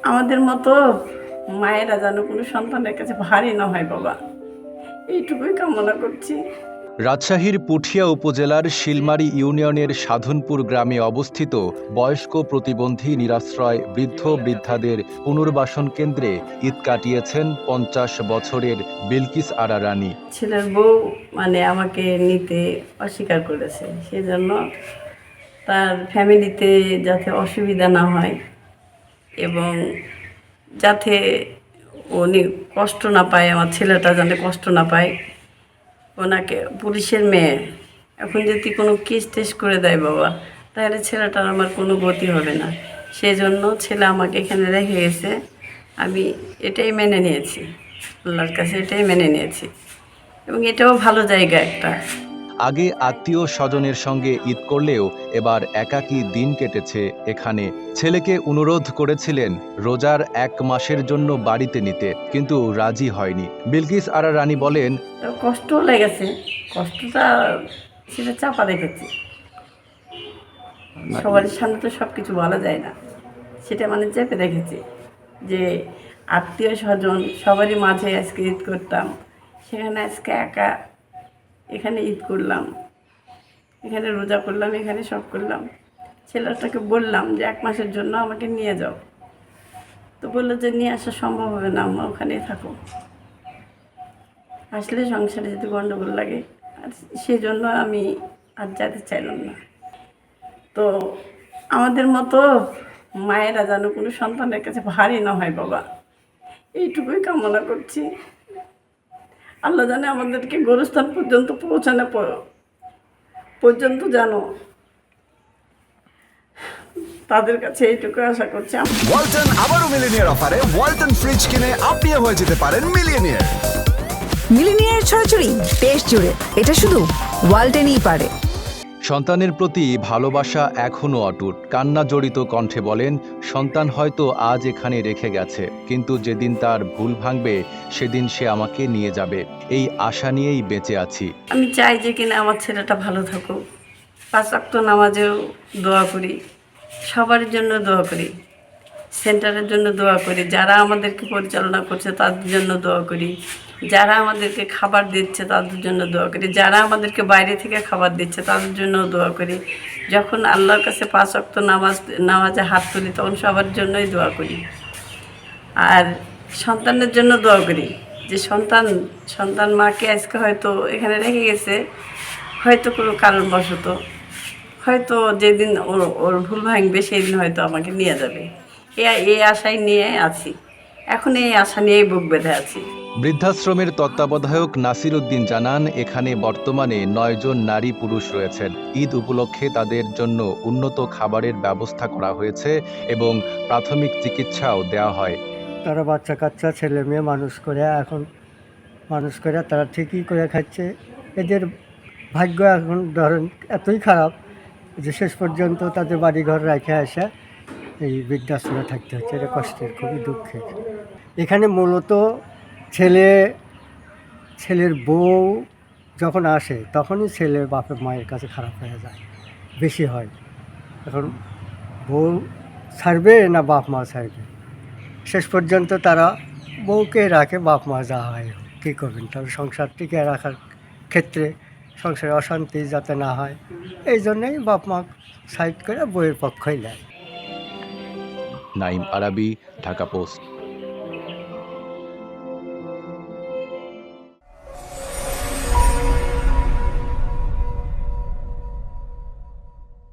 আমাদের মতো মায়েরা যেন কোনো সন্তানের কাছে ভারী না হয় বাবা, এইটুকুই কামনা করছি। রাজশাহীর পুঠিয়া উপজেলার শিলমারি ইউনিয়নের সাধনপুর গ্রামে অবস্থিত বয়স্ক প্রতিবন্ধী নিরাশ্রয় বৃদ্ধ বৃদ্ধাদের পুনর্বাসন কেন্দ্রে ঈদ কাটিয়েছেন 50 বছরের বিলকিস আরা রানী। ছেলের বউ আমাকে নিতে অস্বীকার করেছে, সেজন্য তার ফ্যামিলিতে যাতে অসুবিধা না হয় এবং যাতে উনি কষ্ট না পায়, আমার ছেলেটা যেন কষ্ট না পায়। ওনাকে পুলিশের মেয়ে, এখন যদি কোনো কেস টেস করে দেয় বাবা, তাহলে ছেলেটার আমার কোনো গতি হবে না। সেই জন্য ছেলে আমাকে এখানে রেখে গেছে, আমি এটাই মেনে নিয়েছি, আল্লাহর কাছে এটাই মেনে নিয়েছি। এবং এটাও ভালো জায়গা একটা। আগে আত্মীয় স্বজনের সঙ্গে ঈদ করলেও এবার একাকী দিন কেটেছে এখানে। ছেলেকে অনুরোধ করেছিলেন রোজার 1 মাসের জন্য বাড়িতে নিতে, কিন্তু রাজি হয়নি। বিলকিস আরা রানী বলেন, কষ্টও লেগেছে, কষ্টটা সেটা চাপা রেখেছি। সবার সামনে তো সব কিছু বলা যায় না, সেটা চেপে রেখেছি যে আত্মীয় স্বজন সবারই মাঝে আজকে ঈদ করতাম, সেখানে আজকে একা এখানে ঈদ করলাম, এখানে রোজা করলাম, এখানে সব করলাম। ছেলেটাকে বললাম যে 1 মাসের জন্য আমাকে নিয়ে যাও, তো বললো যে নিয়ে আসা সম্ভব হবে না, আমরা ওখানেই থাকো, আসলে সংসারে যদি গণ্ডগোল লাগে, আর সেই জন্য আমি আর যেতে চাইলাম না। তো আমাদের মতো মায়েরা যেন কোনো সন্তানের কাছে ভারী না হয় বাবা, এইটুকুই কামনা করছি। আল্লাহ জানে আমাদেরকে গোরস্থান পর্যন্ত পৌঁছানো পর্যন্ত যেন তাদের কাছে এইটুকু আশা করছি। ওয়ালটন আবারও মিলিনিয়ার অফারে ওয়ালটন ফ্রিজ কিনে আপনিও হয়ে যেতে পারেন মিলিয়নিয়ার। মিলিনিয়ার ছড়াছড়ি দেশ জুড়ে, এটা শুধু ওয়ালটেনই পারে। সন্তানের প্রতি ভালোবাসা এখনও অটুট। কান্না জড়িত কণ্ঠে বলেন, সন্তান হয়তো আজ এখানে রেখে গেছে, কিন্তু যেদিন তার ভুল ভাঙবে সেদিন সে আমাকে নিয়ে যাবে, এই আশা নিয়েই বেঁচে আছি। আমি চাই যে কিনা আমার ছেলেটা ভালো থাকুক, 5 ওয়াক্ত নামাজেও দোয়া করি, সবার জন্য দোয়া করি, সেন্টারের জন্য দোয়া করি, যারা আমাদেরকে পরিচালনা করছে তাদের জন্য দোয়া করি, যারা আমাদেরকে খাবার দিচ্ছে তাদের জন্য দোয়া করি, যারা আমাদেরকে বাইরে থেকে খাবার দিচ্ছে তাদের জন্য দোয়া করি। যখন আল্লাহর কাছে 5 ওয়াক্ত নামাজে হাত তুলি তখন সবার জন্যই দোয়া করি। আর সন্তানের জন্য দোয়া করি যে সন্তান মাকে আজকে হয়তো এখানে রেখে গেছে, হয়তো কোনো কারণবশত, হয়তো যেদিন ওর ভুল ভাঙবে সেই দিন হয়তো আমাকে নিয়ে যাবে, এই আশাই নিয়ে আছি, এখন এই আশা নিয়েই বুক বেঁধে আছি। বৃদ্ধাশ্রমের তত্ত্বাবধায়ক নাসির উদ্দিন জানান, এখানে বর্তমানে 9 জন নারী পুরুষ রয়েছেন। ঈদ উপলক্ষে তাদের জন্য উন্নত খাবারের ব্যবস্থা করা হয়েছে এবং প্রাথমিক চিকিৎসাও দেওয়া হয়। তারা বাচ্চা কাচ্চা ছেলে মেয়ে মানুষ করে তারা ঠিকই করে খাচ্ছে। এদের ভাগ্য এখন ধরেন এতই খারাপ যে শেষ পর্যন্ত তাদের বাড়িঘর রেখে আসা এই বৃদ্ধাশ্রমে থাকতে হচ্ছে। এটা কষ্টের, খুবই দুঃখের। এখানে মূলত ছেলের বউ যখন আসে তখনই ছেলে বাপের মায়ের কাছে খারাপ হয়ে যায়, বেশি হয়। এখন বউ ছাড়বে না বাপ মা ছাড়বে, শেষ পর্যন্ত তারা বউকে রাখে, বাপ মা যা হয় কী করবেন। তবে সংসার টিকে রাখার ক্ষেত্রে সংসারে অশান্তি যাতে না হয়, এই জন্যেই বাপ মা সাইড করে বউয়ের পক্ষই নেয়। নাইম আরাবী, ঢাকা পোস্ট।